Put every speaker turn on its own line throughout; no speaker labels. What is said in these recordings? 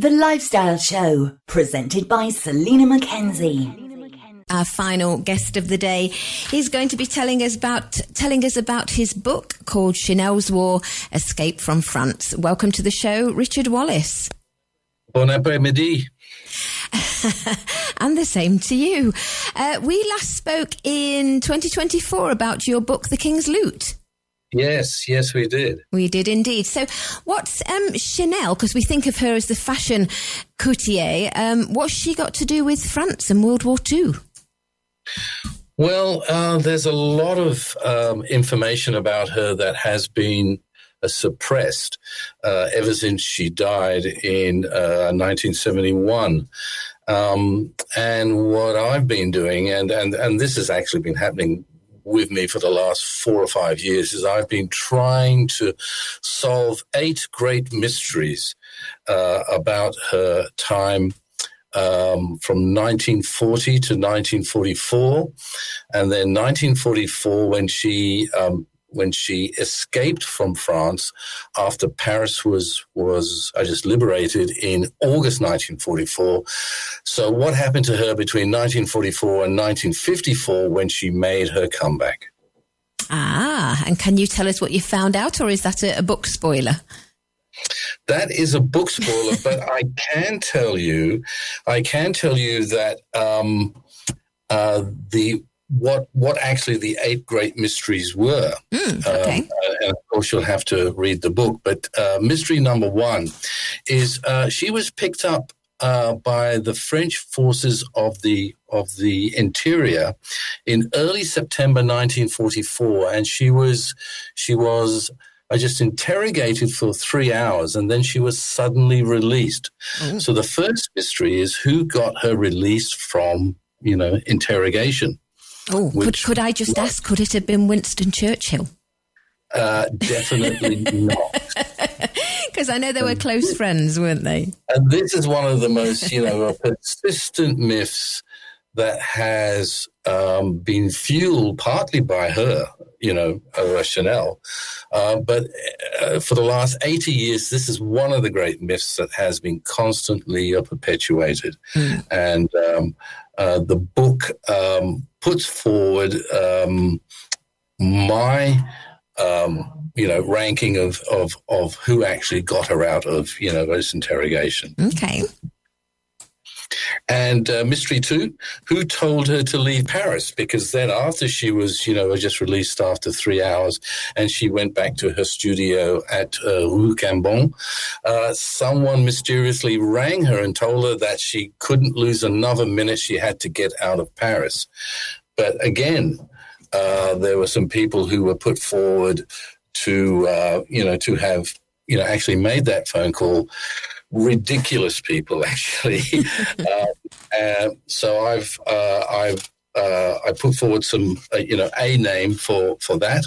The Lifestyle Show, presented by Selina MacKenzie.
Our final guest of the day is going to be telling us about his book called Chanel's War: Escape from France. Welcome to the show, Richard Wallace.
Bon après-midi.
And the same to you. We last spoke in 2024 about your book, The King's Loot.
Yes, we did.
We did indeed. So what's Chanel, because we think of her as the fashion courtier, what's she got to do with France and World War II?
Well, there's a lot of information about her that has been suppressed ever since she died in 1971. And what I've been doing, and this has actually been happening with me for the last 4 or 5 years, is I've been trying to solve 8 great mysteries about her time from 1940 to 1944, and then 1944 when she escaped from France after Paris was just liberated in August 1944. So what happened to her between 1944 and 1954 when she made her comeback?
And can you tell us what you found out, or is that a book spoiler?
That is a book spoiler, but I can tell you that what actually the 8 great mysteries were.
Okay.
And of course, you'll have to read the book. But mystery number 1 is she was picked up by the French forces of the interior in early September 1944, and she was just interrogated for 3 hours, and then she was suddenly released. Mm. So the first mystery is who got her released from, interrogation.
Oh, could I just ask, could it have been Winston Churchill?
Definitely not.
Because I know they were close friends, weren't they? And
this is one of the most, persistent myths that has been fueled partly by her, Chanel. But for the last 80 years, this is one of the great myths that has been constantly perpetuated. Mm. And the book puts forward my ranking of who actually got her out of, this interrogation.
Okay.
And mystery 2, who told her to leave Paris? Because then after she was, just released after 3 hours and she went back to her studio at Rue Cambon, someone mysteriously rang her and told her that she couldn't lose another minute. She had to get out of Paris. But again, there were some people who were put forward to have, actually made that phone call. Ridiculous people, actually. So I put forward some, a name for that.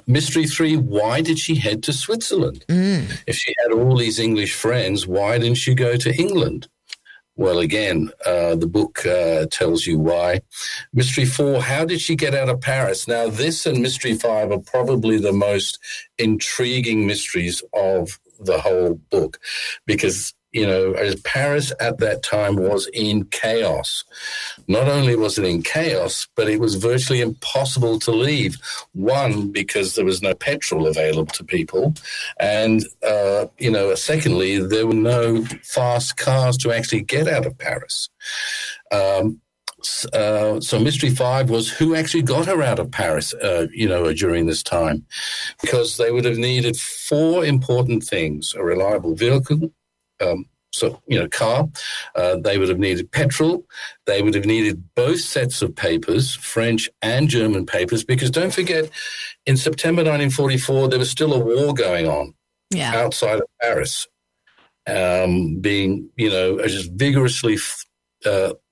Mystery 3, why did she head to Switzerland? Mm. If she had all these English friends, why didn't she go to England? Well, again, the book tells you why. Mystery 4, how did she get out of Paris? Now, this and Mystery 5 are probably the most intriguing mysteries of the whole book, because, Paris at that time was in chaos. Not only was it in chaos, but it was virtually impossible to leave. One, because there was no petrol available to people. And, secondly, there were no fast cars to actually get out of Paris. So Mystery 5 was who actually got her out of Paris, during this time, because they would have needed 4 important things: a reliable vehicle, car. They would have needed petrol. They would have needed both sets of papers, French and German papers, because don't forget, in September 1944, there was still a war going on outside of Paris, being, just vigorously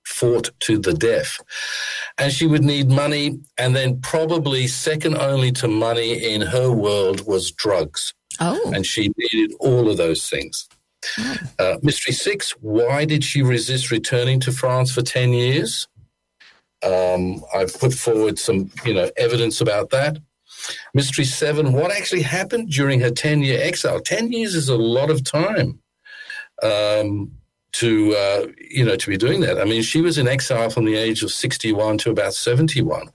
fought to the death. And she would need money, and then probably second only to money in her world was drugs.
Oh.
And she needed all of those things. Oh. Mystery 6, why did she resist returning to France for 10 years? I've put forward some, evidence about that. Mystery 7, what actually happened during her 10-year exile? 10 years is a lot of time. to be doing that. I mean, she was in exile from the age of 61 to about 71.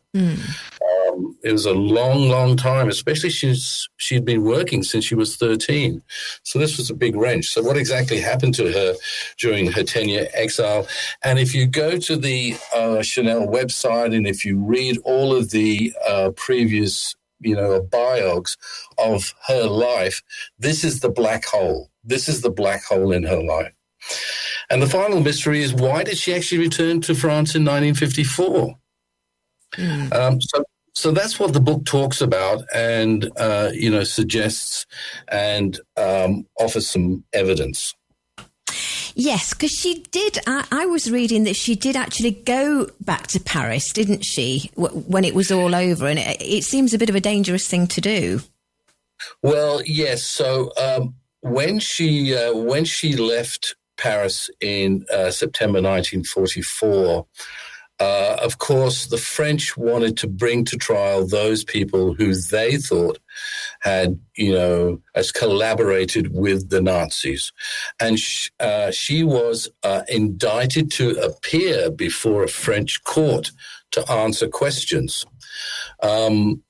It was a long, long time, especially she'd been working since she was 13. So this was a big wrench. So what exactly happened to her during her 10-year exile? And if you go to the Chanel website and if you read all of the previous, biogs of her life, this is the black hole. This is the black hole in her life. And the final mystery is, why did she actually return to France in 1954? So that's what the book talks about and, suggests and offers some evidence.
Yes, because she did. I was reading that she did actually go back to Paris, didn't she, when it was all over? And it seems a bit of a dangerous thing to do.
Well, yes. So when she left Paris in September 1944, of course, the French wanted to bring to trial those people who they thought had, as collaborated with the Nazis. And she was indicted to appear before a French court to answer questions. And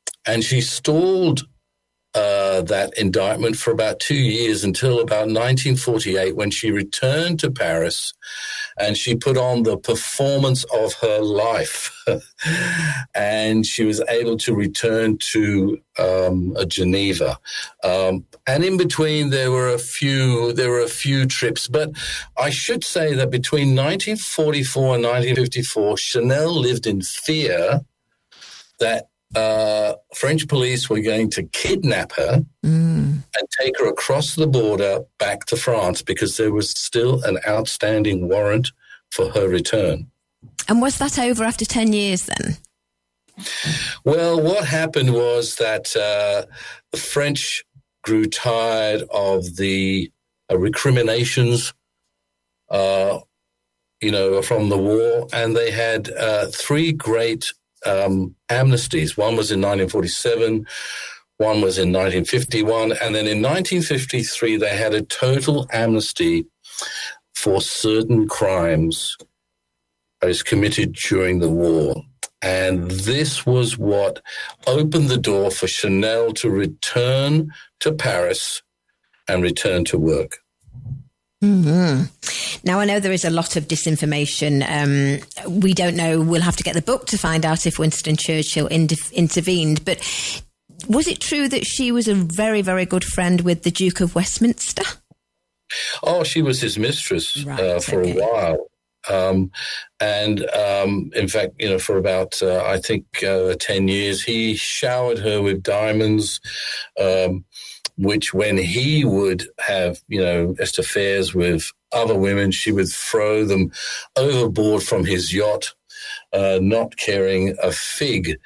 she stalled that indictment for about 2 years until about 1948, when she returned to Paris and she put on the performance of her life. And she was able to return to Geneva. And in between, there were a few trips. But I should say that between 1944 and 1954, Chanel lived in fear that French police were going to kidnap her and take her across the border back to France, because there was still an outstanding warrant for her return.
And was that over after 10 years then?
Well, what happened was that the French grew tired of the recriminations, from the war, and they had three great amnesties. One was in 1947, one was in 1951, and then in 1953 they had a total amnesty for certain crimes that was committed during the war. And this was what opened the door for Chanel to return to Paris and return to work.
Mm-hmm. Now, I know there is a lot of disinformation. We don't know. We'll have to get the book to find out if Winston Churchill intervened. But was it true that she was a very, very good friend with the Duke of Westminster?
Oh, she was his mistress for a while. In fact, for about, 10 years, he showered her with diamonds, which when he would have, just affairs with other women, she would throw them overboard from his yacht, not caring a fig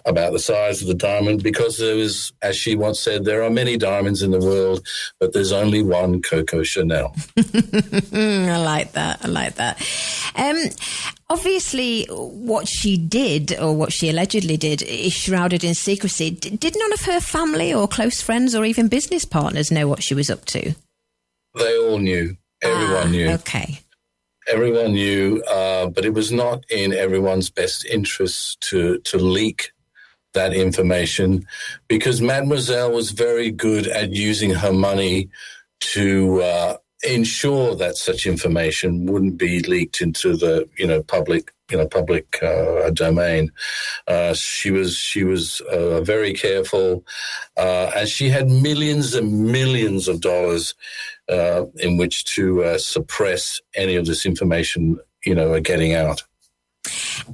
about the size of the diamond, because there was, as she once said, there are many diamonds in the world, but there's only one Coco Chanel.
I like that. Obviously, what she did, or what she allegedly did, is shrouded in secrecy. Did none of her family or close friends or even business partners know what she was up to?
They all knew. Everyone knew.
Okay.
Everyone knew, but it was not in everyone's best interest to leak that information, because Mademoiselle was very good at using her money to ensure that such information wouldn't be leaked into the public domain. She was very careful, and she had millions and millions of dollars in which to suppress any of this information getting out.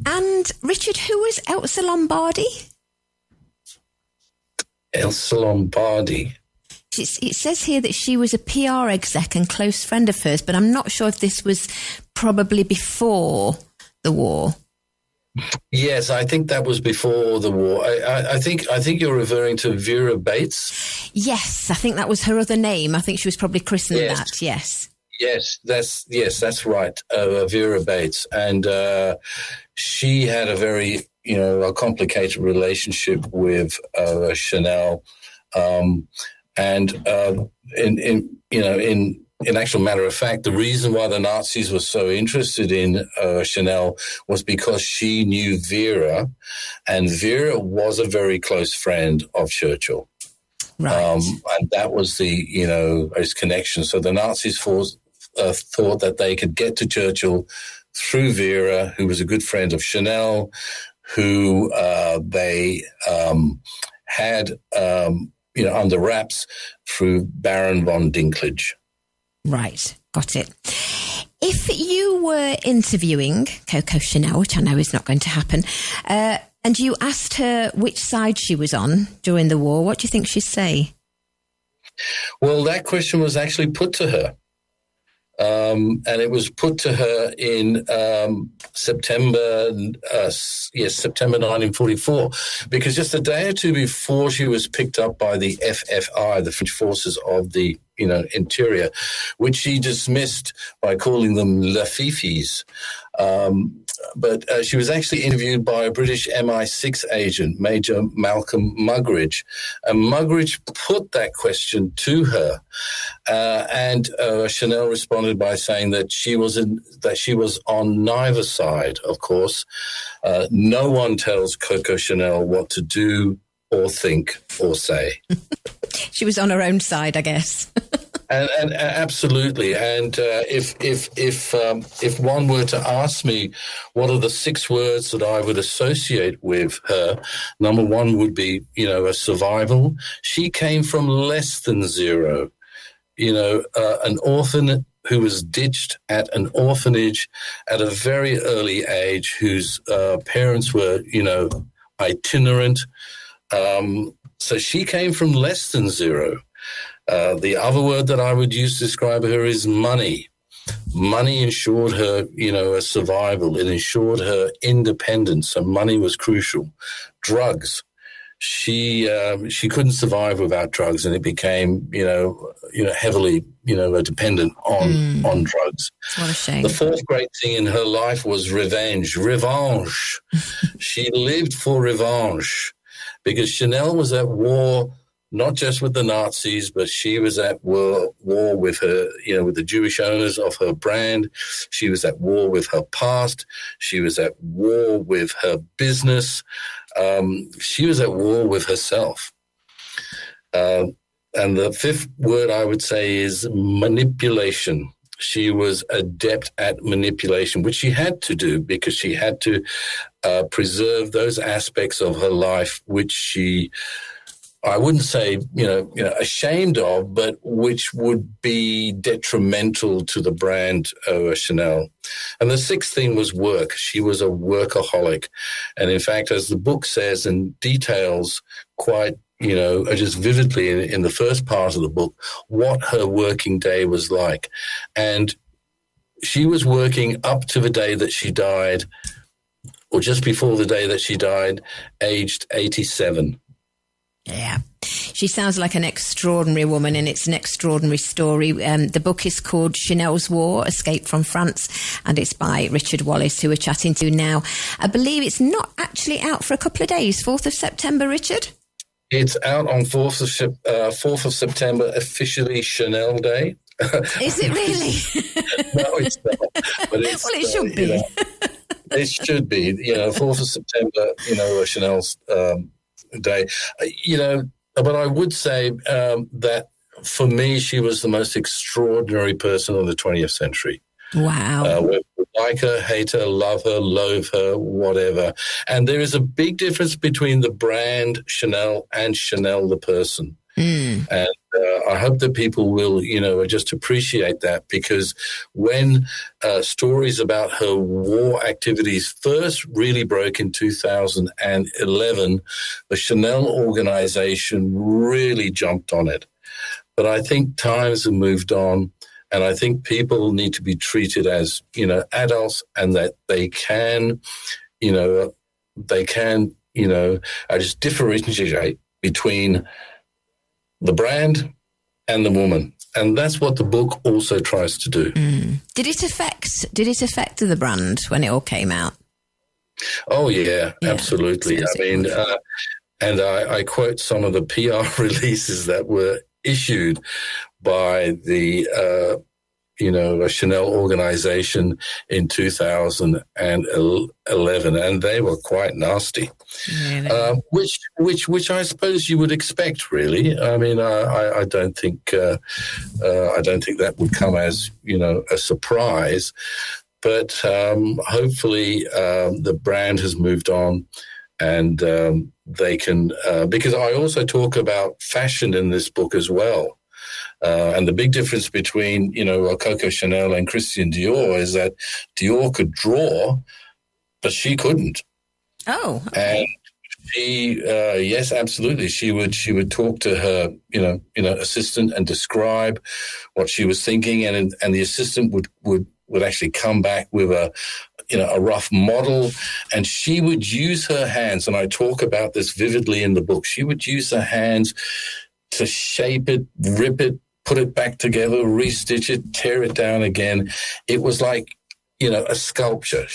And Richard, who was Elsa Lombardi?
Elsa Lombardi.
It says here that she was a PR exec and close friend of hers, but I'm not sure if this was probably before the war.
Yes, I think that was before the war. I think you're referring to Vera Bates.
Yes, I think that was her other name. I think she was probably christened that. Yes.
Yes, that's right. Vera Bates, and she had a very a complicated relationship with Chanel, and in in actual matter of fact, the reason why the Nazis were so interested in Chanel was because she knew Vera, and Vera was a very close friend of Churchill.
Right.
And that was his connection. So the Nazis thought that they could get to Churchill through Vera, who was a good friend of Chanel, who they had, under wraps through Baron von Dinklage.
Right, got it. If you were interviewing Coco Chanel, which I know is not going to happen, and you asked her which side she was on during the war, what do you think she'd say?
Well, that question was actually put to her. And it was put to her in September 1944, because just a day or two before she was picked up by the FFI, the French forces of the interior, which she dismissed by calling them La Fifis. But she was actually interviewed by a British MI6 agent, Major Malcolm Muggeridge. And Muggeridge put that question to her. And Chanel responded by saying that she was on neither side, of course. No one tells Coco Chanel what to do or think or say.
She was on her own side, I guess.
And absolutely. And if one were to ask me what are the 6 words that I would associate with her, number 1 would be, a survival. She came from less than zero. An orphan who was ditched at an orphanage at a very early age, whose parents were, itinerant. So she came from less than zero. The other word that I would use to describe her is money. Money ensured her, a survival. It ensured her independence, so money was crucial. Drugs. She couldn't survive without drugs, and it became, heavily, dependent on drugs.
What a shame.
The 4th great thing in her life was revenge. Revanche. She lived for revenge, because Chanel was at war, not just with the Nazis, but she was at war with her, with the Jewish owners of her brand. She was at war with her past. She was at war with her business. She was at war with herself. And the 5th word I would say is manipulation. She was adept at manipulation, which she had to do because she had to preserve those aspects of her life which she, I wouldn't say, ashamed of, but which would be detrimental to the brand Chanel. And the 6th thing was work. She was a workaholic. And in fact, as the book says and details quite, just vividly in the first part of the book, what her working day was like. And she was working up to the day that she died, or just before the day that she died, aged 87.
Yeah. She sounds like an extraordinary woman, and it's an extraordinary story. The book is called Chanel's War, Escape from France, and it's by Richard Wallace, who we're chatting to now. I believe it's not actually out for a couple of days, 4th of September, Richard?
It's out on 4th of September, officially Chanel Day.
Is it really?
No, it's not. But it's,
well, it should be.
It should be. 4th of September, Chanel's day. But I would say that for me, she was the most extraordinary person of the 20th century.
Wow.
Like her, hate her, love her, loathe her, whatever. And there is a big difference between the brand Chanel and Chanel the person. And I hope that people will, just appreciate that, because when stories about her war activities first really broke in 2011, the Chanel organization really jumped on it. But I think times have moved on, and I think people need to be treated as, adults, and that they can, just differentiate between the brand and the woman. And that's what the book also tries to do.
Did it affect the brand when it all came out?
Oh, yeah, absolutely. I mean, and I quote some of the PR releases that were issued by the Chanel organization in 2011, and they were quite nasty.
Really?
Which I suppose you would expect, really. I mean, I don't think that would come as a surprise, but hopefully the brand has moved on, and they can because I also talk about fashion in this book as well. And the big difference between, Coco Chanel and Christian Dior is that Dior could draw, but she couldn't.
Oh, okay.
And she, yes, absolutely. She would talk to her, assistant and describe what she was thinking, and the assistant would actually come back with a rough model, and she would use her hands. And I talk about this vividly in the book. She would use her hands to shape it, rip it, put it back together, restitch it, tear it down again. It was like, a sculpture.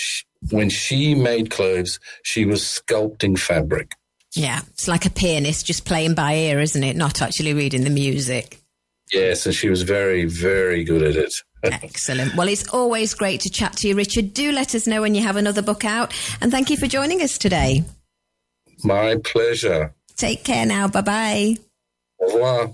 When she made clothes, she was sculpting fabric.
Yeah, it's like a pianist just playing by ear, isn't it? Not actually reading the music.
Yes, and she was very, very good at it.
Excellent. Well, it's always great to chat to you, Richard. Do let us know when you have another book out. And thank you for joining us today.
My pleasure.
Take care now. Bye-bye.
Au revoir.